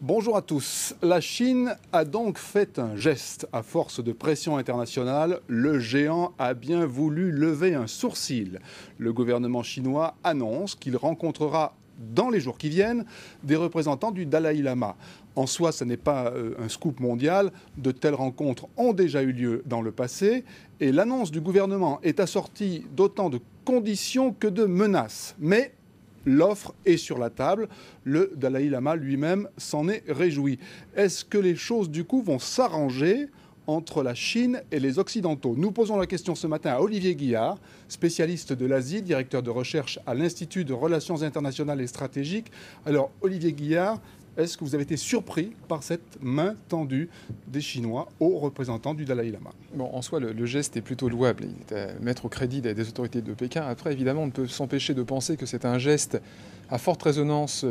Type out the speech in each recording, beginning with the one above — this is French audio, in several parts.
Bonjour à tous. La Chine a donc fait un geste. À force de pression internationale, le géant a bien voulu lever un sourcil. Le gouvernement chinois annonce qu'il rencontrera dans les jours qui viennent des représentants du Dalai Lama. En soi, ce n'est pas un scoop mondial. De telles rencontres ont déjà eu lieu dans le passé. Et l'annonce du gouvernement est assortie d'autant de conditions que de menaces. Mais l'offre est sur la table. Le Dalai Lama lui-même s'en est réjoui. Est-ce que les choses, du coup, vont s'arranger entre la Chine et les Occidentaux? Nous posons la question ce matin à Olivier Guillard, spécialiste de l'Asie, directeur de recherche à l'Institut de Relations internationales et stratégiques. Alors, Olivier Guillard, est-ce que vous avez été surpris par cette main tendue des Chinois aux représentants du Dalai Lama? Bon, en soi, le geste est plutôt louable. Il est à mettre au crédit des autorités de Pékin. Après, évidemment, on ne peut s'empêcher de penser que c'est un geste à forte résonance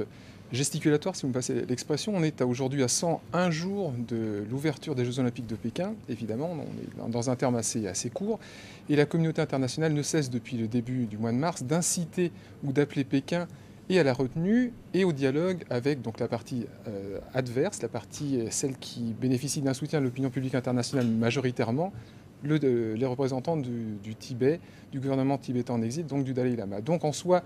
gesticulatoire, si vous me passez l'expression. On est aujourd'hui à 101 jours de l'ouverture des Jeux Olympiques de Pékin. Évidemment, on est dans un terme assez court. Et la communauté internationale ne cesse, depuis le début du mois de mars, d'inciter ou d'appeler Pékin et à la retenue et au dialogue avec donc, la partie adverse, la partie celle qui bénéficie d'un soutien de l'opinion publique internationale majoritairement, les représentants du Tibet, du gouvernement tibétain en exil, donc du Dalai Lama. Donc en soi,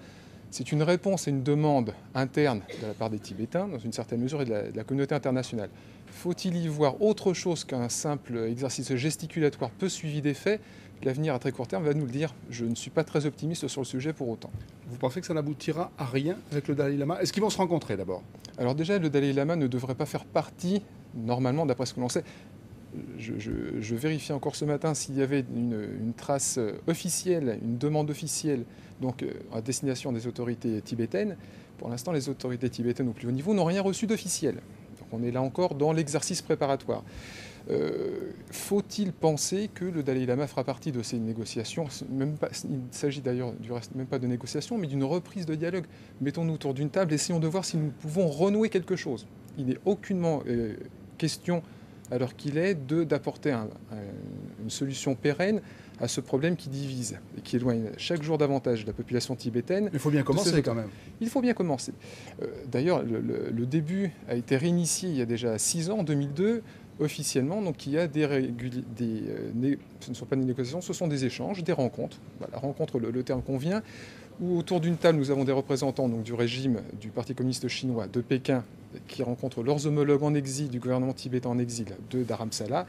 c'est une réponse à une demande interne de la part des Tibétains, dans une certaine mesure, et de la communauté internationale. Faut-il y voir autre chose qu'un simple exercice gesticulatoire peu suivi des faits? L'avenir à très court terme va nous le dire. Je ne suis pas très optimiste sur le sujet pour autant. Vous pensez que ça n'aboutira à rien avec le Dalai Lama? Est-ce qu'ils vont se rencontrer d'abord? Alors déjà, le Dalai Lama ne devrait pas faire partie, normalement, d'après ce que l'on sait. Je vérifiais encore ce matin s'il y avait une trace officielle, une demande officielle donc, à destination des autorités tibétaines. Pour l'instant, les autorités tibétaines au plus haut niveau n'ont rien reçu d'officiel. Donc on est là encore dans l'exercice préparatoire. Faut-il penser que le Dalai Lama fera partie de ces négociations? Même pas, il s'agit d'ailleurs du reste même pas de négociations, mais d'une reprise de dialogue. Mettons-nous autour d'une table, essayons de voir si nous pouvons renouer quelque chose. Il n'est aucunement question, à l'heure qu'il est, d'apporter une solution pérenne à ce problème qui divise et qui éloigne chaque jour davantage la population tibétaine. Il faut bien commencer quand même. Il faut bien commencer. D'ailleurs, le début a été réinitié il y a déjà 6 ans, en 2002, officiellement. Donc il y a ce ne sont pas des négociations, ce sont des échanges, des rencontres. Voilà, rencontre, le terme convient, où autour d'une table, nous avons des représentants donc, du régime du Parti communiste chinois de Pékin qui rencontrent leurs homologues en exil, du gouvernement tibétain en exil de Dharamsala.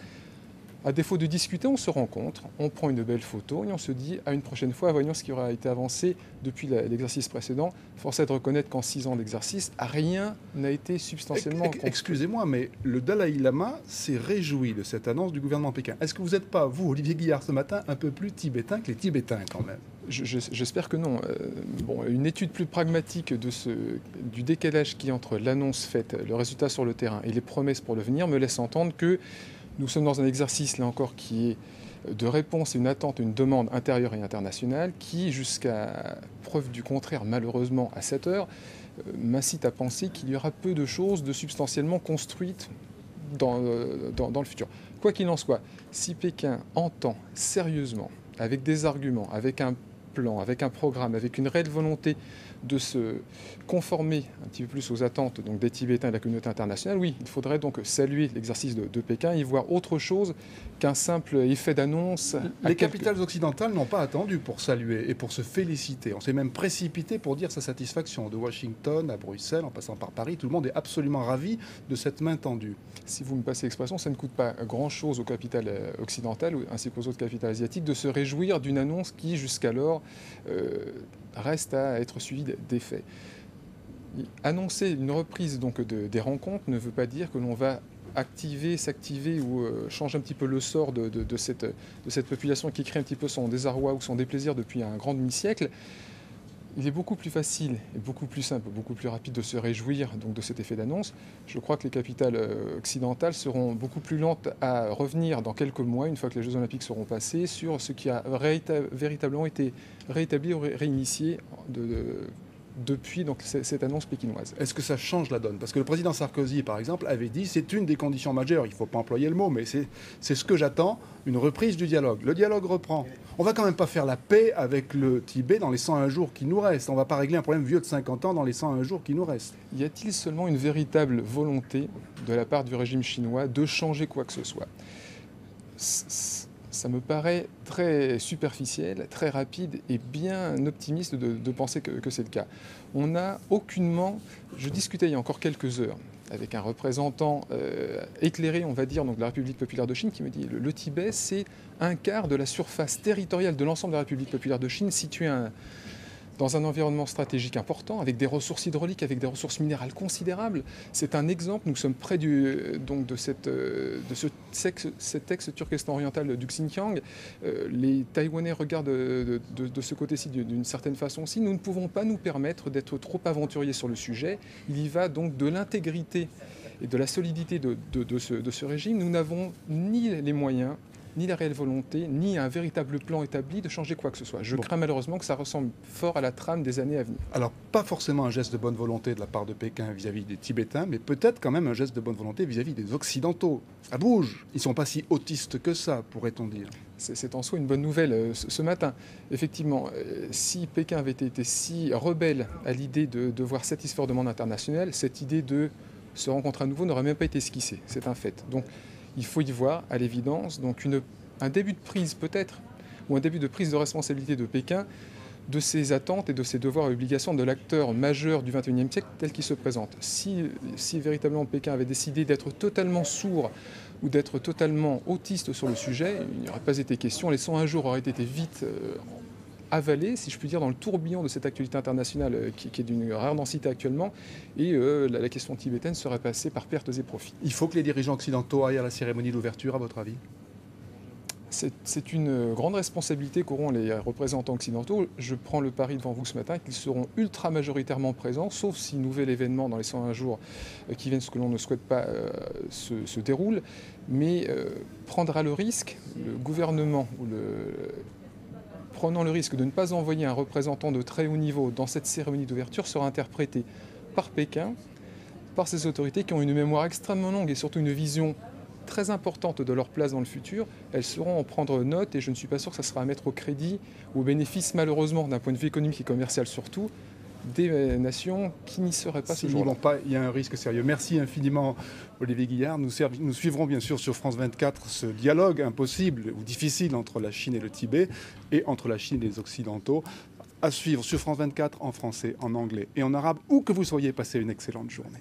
À défaut de discuter, on se rencontre, on prend une belle photo et on se dit à une prochaine fois, voyons ce qui aura été avancé depuis l'exercice précédent. Force est de reconnaître qu'en 6 ans d'exercice, rien n'a été substantiellement construit. Excusez-moi, mais le Dalai Lama s'est réjoui de cette annonce du gouvernement pékin. Est-ce que vous n'êtes pas, vous, Olivier Guillard, ce matin, un peu plus tibétain que les Tibétains quand même? J'espère que non. Une étude plus pragmatique du décalage qui est entre l'annonce faite, le résultat sur le terrain et les promesses pour l'avenir me laisse entendre que nous sommes dans un exercice, là encore, qui est de réponse à une attente, une demande intérieure et internationale qui, jusqu'à preuve du contraire, malheureusement, à cette heure, m'incite à penser qu'il y aura peu de choses de substantiellement construites dans le futur. Quoi qu'il en soit, si Pékin entend sérieusement, avec des arguments, avec un plan, avec un programme, avec une réelle volonté de se conformer un petit peu plus aux attentes donc, des Tibétains et de la communauté internationale, oui, il faudrait donc saluer l'exercice de Pékin et voir autre chose qu'un simple effet d'annonce. Les capitales occidentales n'ont pas attendu pour saluer et pour se féliciter. On s'est même précipité pour dire sa satisfaction. De Washington à Bruxelles, en passant par Paris, tout le monde est absolument ravi de cette main tendue. Si vous me passez l'expression, ça ne coûte pas grand-chose aux capitales occidentales ainsi qu'aux autres capitales asiatiques de se réjouir d'une annonce qui, jusqu'alors, reste à être suivie des faits. Annoncer une reprise donc, des rencontres ne veut pas dire que l'on va s'activer ou changer un petit peu le sort de cette population qui crée un petit peu son désarroi ou son déplaisir depuis un grand demi-siècle. Il est beaucoup plus facile et beaucoup plus simple, beaucoup plus rapide de se réjouir donc, de cet effet d'annonce. Je crois que les capitales occidentales seront beaucoup plus lentes à revenir dans quelques mois, une fois que les Jeux Olympiques seront passés, sur ce qui a véritablement été rétabli ou réinitié depuis donc, cette annonce pékinoise. Est-ce que ça change la donne? Parce que le président Sarkozy, par exemple, avait dit c'est une des conditions majeures, il ne faut pas employer le mot, mais c'est ce que j'attends, une reprise du dialogue. Le dialogue reprend. On ne va quand même pas faire la paix avec le Tibet dans les 101 jours qui nous restent. On ne va pas régler un problème vieux de 50 ans dans les 101 jours qui nous restent. Y a-t-il seulement une véritable volonté de la part du régime chinois de changer quoi que ce soit? Ça me paraît très superficiel, très rapide et bien optimiste de penser que c'est le cas. On n'a aucunement... Je discutais il y a encore quelques heures avec un représentant éclairé, on va dire, donc de la République populaire de Chine, qui me dit que le Tibet, c'est un quart de la surface territoriale de l'ensemble de la République populaire de Chine, située dans un environnement stratégique important, avec des ressources hydrauliques, avec des ressources minérales considérables. C'est un exemple, nous sommes près de cet ex-Turkestan oriental du Xinjiang. Les Taïwanais regardent de ce côté-ci d'une certaine façon aussi. Nous ne pouvons pas nous permettre d'être trop aventuriers sur le sujet. Il y va donc de l'intégrité et de la solidité de ce régime. Nous n'avons ni les moyens, ni la réelle volonté, ni un véritable plan établi de changer quoi que ce soit. Je crains malheureusement que ça ressemble fort à la trame des années à venir. Alors, pas forcément un geste de bonne volonté de la part de Pékin vis-à-vis des Tibétains, mais peut-être quand même un geste de bonne volonté vis-à-vis des Occidentaux. Ça bouge. Ils ne sont pas si autistes que ça, pourrait-on dire. C'est en soi une bonne nouvelle. Ce matin, effectivement, si Pékin avait été si rebelle à l'idée de devoir satisfaire aux demandes internationales, cette idée de se rencontrer à nouveau n'aurait même pas été esquissée. C'est un fait. Donc, il faut y voir, à l'évidence, donc un début de prise peut-être, ou un début de prise de responsabilité de Pékin, de ses attentes et de ses devoirs et obligations de l'acteur majeur du XXIe siècle tel qu'il se présente. Si véritablement Pékin avait décidé d'être totalement sourd ou d'être totalement autiste sur le sujet, il n'y aurait pas été question. Les 101 jours auraient été vite avalés, si je puis dire, dans le tourbillon de cette actualité internationale qui est d'une rare densité actuellement, et la question tibétaine serait passée par pertes et profits. Il faut que les dirigeants occidentaux aillent à la cérémonie d'ouverture, à votre avis? C'est une grande responsabilité qu'auront les représentants occidentaux. Je prends le pari devant vous ce matin qu'ils seront ultra majoritairement présents, sauf si nouvel événement dans les 101 jours qui viennent, ce que l'on ne souhaite pas, se déroule, mais prendra le risque, le gouvernement ou prenant le risque de ne pas envoyer un représentant de très haut niveau dans cette cérémonie d'ouverture sera interprété par Pékin, par ces autorités qui ont une mémoire extrêmement longue et surtout une vision très importante de leur place dans le futur. Elles sauront en prendre note et je ne suis pas sûr que ça sera à mettre au crédit ou au bénéfice, malheureusement, d'un point de vue économique et commercial surtout, des nations qui n'y seraient pas ce jour-là. Il y a un risque sérieux. Merci infiniment, Olivier Guillard. Nous suivrons bien sûr sur France 24 ce dialogue impossible ou difficile entre la Chine et le Tibet et entre la Chine et les Occidentaux. À suivre sur France 24 en français, en anglais et en arabe, où que vous soyez. Passez une excellente journée.